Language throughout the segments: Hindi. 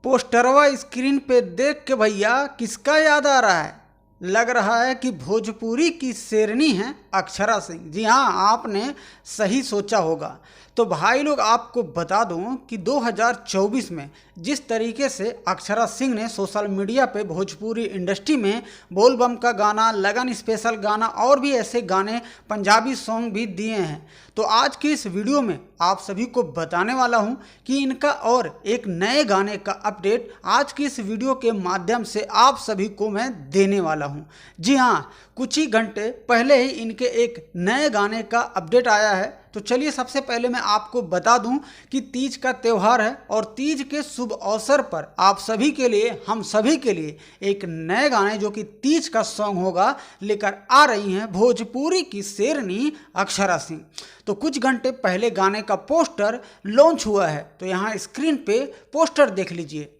पोस्टरवा स्क्रीन पे देख के भैया किसका याद आ रहा है? लग रहा है कि भोजपुरी की शेरनी है अक्षरा सिंह। जी हाँ, आपने सही सोचा होगा। तो भाई लोग, आपको बता दूं कि 2024 में जिस तरीके से अक्षरा सिंह ने सोशल मीडिया पे भोजपुरी इंडस्ट्री में बोल बम का गाना, लगन स्पेशल गाना और भी ऐसे गाने, पंजाबी सॉन्ग भी दिए हैं, तो आज की इस वीडियो में आप सभी को बताने वाला हूं कि इनका और एक नए गाने का अपडेट आज की इस वीडियो के माध्यम से आप सभी को मैं देने वाला हूं। जी हाँ, कुछ ही घंटे पहले ही इनके एक नए गाने का अपडेट आया है। तो चलिए, सबसे पहले मैं आपको बता दूं कि तीज का त्यौहार है और तीज के शुभ अवसर पर आप सभी के लिए, हम सभी के लिए एक नए गाने जो कि तीज का सॉन्ग होगा लेकर आ रही हैं भोजपुरी की शेरनी अक्षरा सिंह। तो कुछ घंटे पहले गाने का पोस्टर लॉन्च हुआ है, तो यहाँ स्क्रीन पे पोस्टर देख लीजिए,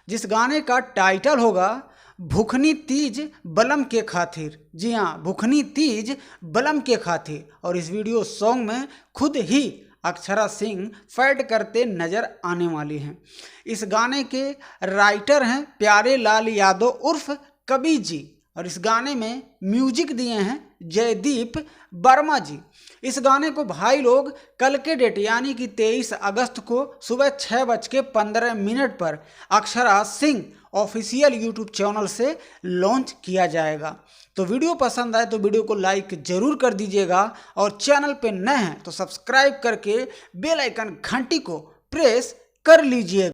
जिस गाने का टाइटल होगा भुखनी तीज बलम के खातिर। जी हाँ, भुखनी तीज बलम के खातिर। और इस वीडियो सॉन्ग में खुद ही अक्षरा सिंह फैड करते नजर आने वाली हैं। इस गाने के राइटर हैं प्यारे लाल यादव उर्फ कबीर जी, और इस गाने में म्यूजिक दिए हैं जयदीप वर्मा जी। इस गाने को भाई लोग कल के डेट यानी कि 23 अगस्त को सुबह 6:15 पर Akshara Singh official YouTube channel से लॉन्च किया जाएगा। तो वीडियो पसंद आए तो वीडियो को लाइक जरूर कर दीजिएगा, और चैनल पे नए हैं तो सब्सक्राइब करके बेल आइकन घंटी को प्रेस कर लीजिएगा।